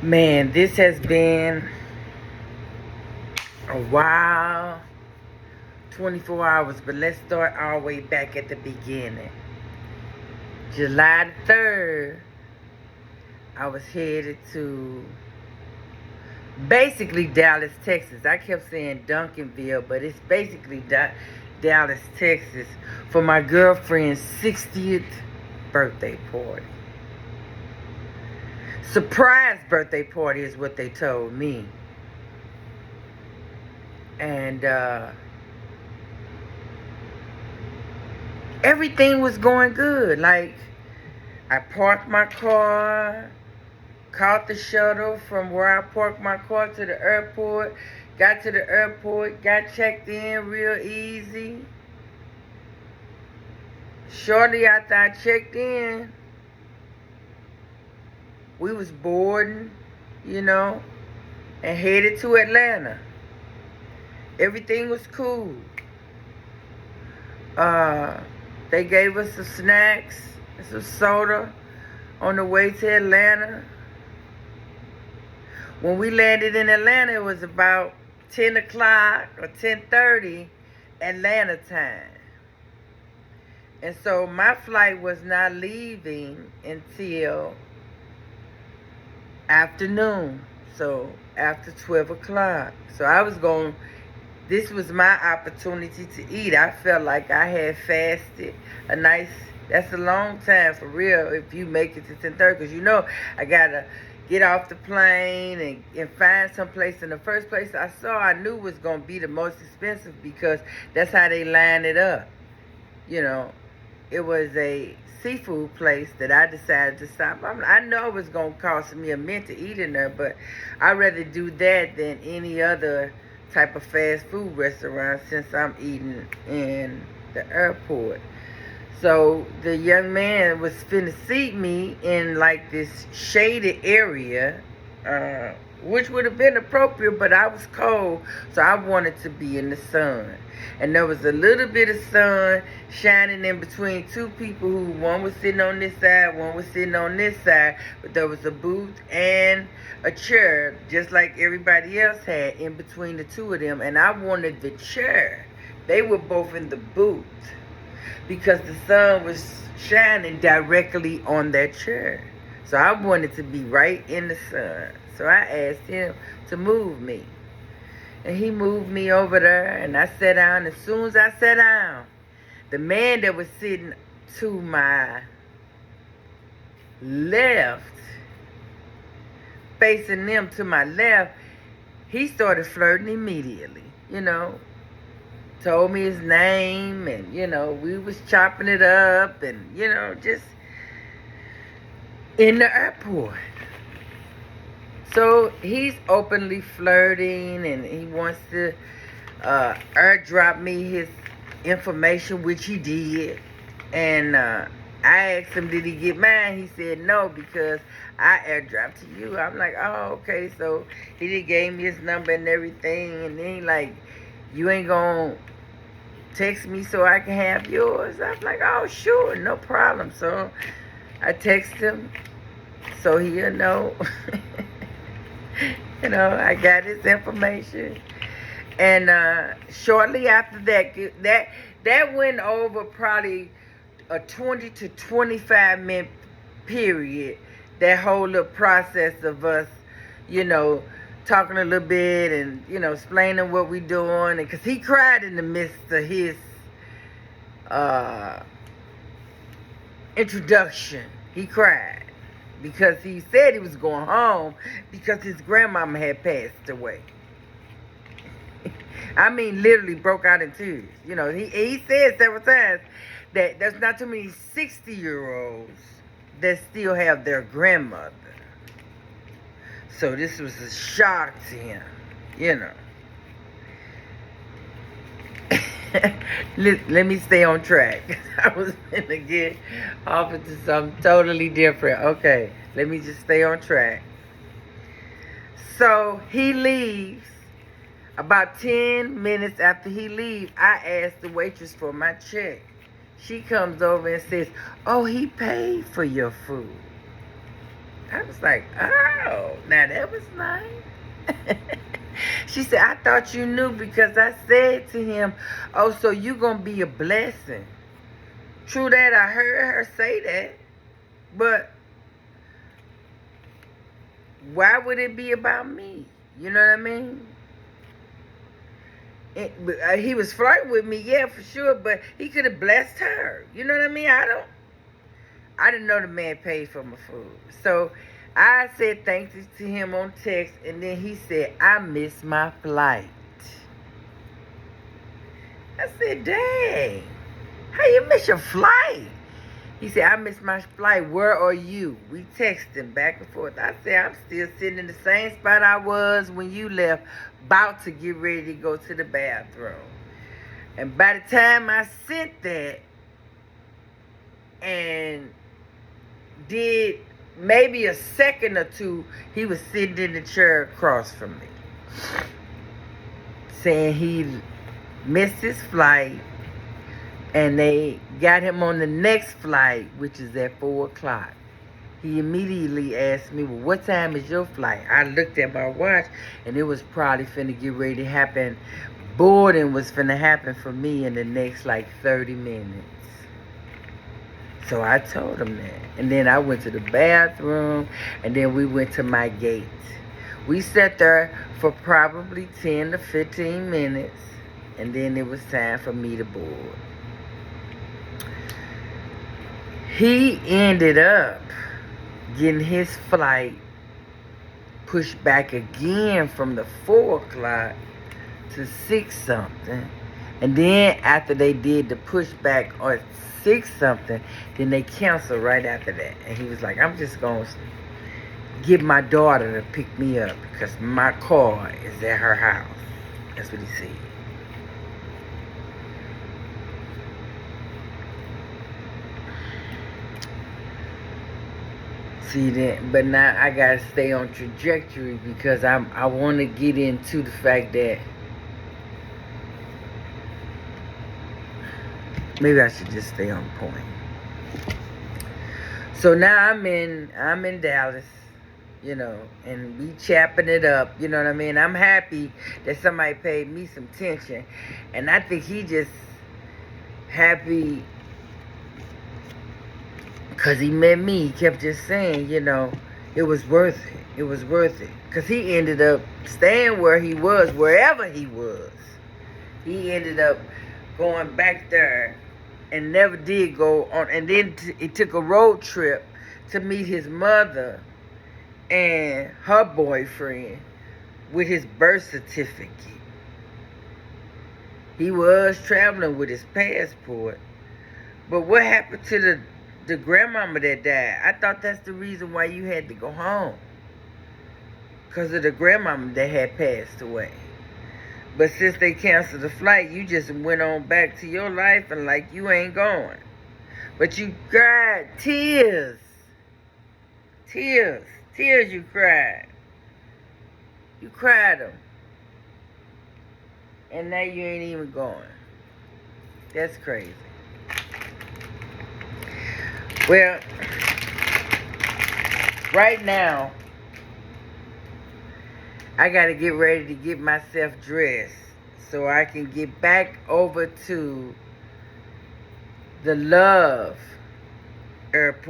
Man, this has been a while, 24 hours, but let's start our way back at the beginning. July the 3rd, I was headed to basically Dallas, Texas. I kept saying Duncanville, but it's basically Dallas, Texas for my girlfriend's 60th birthday party. Surprise birthday party is what they told me. And everything was going good. Like, I parked my car, caught the shuttle from where I parked my car to the airport, got to the airport, got checked in real easy. Shortly after I checked in, we was boarding, and headed to Atlanta. Everything was cool. They gave us some snacks and some soda on the way to Atlanta. When we landed in Atlanta, it was about 10 o'clock or 10:30 Atlanta time. And so my flight was not leaving until afternoon. So after 12 o'clock. So this was my opportunity to eat. I felt like I had fasted that's a long time for real if you make it to 10:30. Because I got to get off the plane and find some place. In the first place I knew was going to be the most expensive because that's how they line it up. It was a seafood place that I decided to stop. I know it was going to cost me a mint to eat in there, but I'd rather do that than any other type of fast food restaurant since I'm eating in the airport. So the young man was finna seat me in like this shaded area, which would have been appropriate, but I was cold, so I wanted to be in the sun. And there was a little bit of sun shining in between two people one was sitting on this side, one was sitting on this side, but there was a booth and a chair, just like everybody else had in between the two of them, and I wanted the chair. They were both in the booth because the sun was shining directly on that chair. So I wanted to be right in the sun. So I asked him to move me. And he moved me over there, and I sat down. As soon as I sat down, the man that was sitting to my left, facing them to my left, he started flirting immediately, told me his name, and, we was chopping it up, and, just in the airport. So he's openly flirting, and he wants to airdrop me his information, which he did. And I asked him, did he get mine? He said no, because I airdropped to you. I'm like, oh, okay. So he just gave me his number and everything. And then he like, you ain't gonna text me so I can have yours? I'm like, oh, sure, no problem. So I text him so he'll know. I got his information. And shortly after that went over probably a 20 to 25 minute period. That whole little process of us, talking a little bit and, explaining what we doing. Because he cried in the midst of his introduction. He cried. Because he said he was going home because his grandmama had passed away. I mean, literally broke out in tears. He said several times that there's not too many 60-year-olds that still have their grandmother. So this was a shock to him, Let me stay on track. I was going to get off into something totally different. Okay, let me just stay on track. So he leaves. About 10 minutes after he leaves, I asked the waitress for my check. She comes over and says, oh, he paid for your food. I was like, oh, now that was nice. She said, I thought you knew because I said to him, oh, so you going to be a blessing. True that, I heard her say that. But why would it be about me? You know what I mean? He was flirting with me, yeah, for sure, but he could have blessed her. You know what I mean? I didn't know the man paid for my food. So I said thank you to him on text, and then he said, I missed my flight. I said, dang, how you miss your flight? He said, I missed my flight. Where are you? We texting back and forth. I said, I'm still sitting in the same spot I was when you left, about to get ready to go to the bathroom. And by the time I sent that and did maybe a second or two, he was sitting in the chair across from me, saying he missed his flight and they got him on the next flight, which is at 4 o'clock. He immediately asked me, well, what time is your flight? I looked at my watch, and it was probably finna get ready to happen. Boarding was finna happen for me in the next, 30 minutes. So I told him that. And then I went to the bathroom, and then we went to my gate. We sat there for probably 10 to 15 minutes, and then it was time for me to board. He ended up getting his flight pushed back again from the 4 o'clock to 6 something. And then after they did the pushback on 6 something, then they canceled right after that. And he was like, I'm just going to get my daughter to pick me up because my car is at her house. That's what he said. See that, but now I gotta stay on trajectory because I want to get into the fact that maybe I should just stay on point. So now I'm in Dallas, and we chapping it up. You know what I mean? I'm happy that somebody paid me some attention, and I think he just happy. Because he met me, he kept just saying, it was worth it. It was worth it. Because he ended up staying where he was, wherever he was. He ended up going back there and never did go on. And then he took a road trip to meet his mother and her boyfriend with his birth certificate. He was traveling with his passport. But what happened to the grandmama that died? I thought that's the reason why you had to go home. Because of the grandmama that had passed away. But since they canceled the flight, you just went on back to your life and like you ain't going. But you cried tears. Tears you cried. You cried them. And now you ain't even going. That's crazy. Well, right now, I got to get ready to get myself dressed so I can get back over to the Love Airport.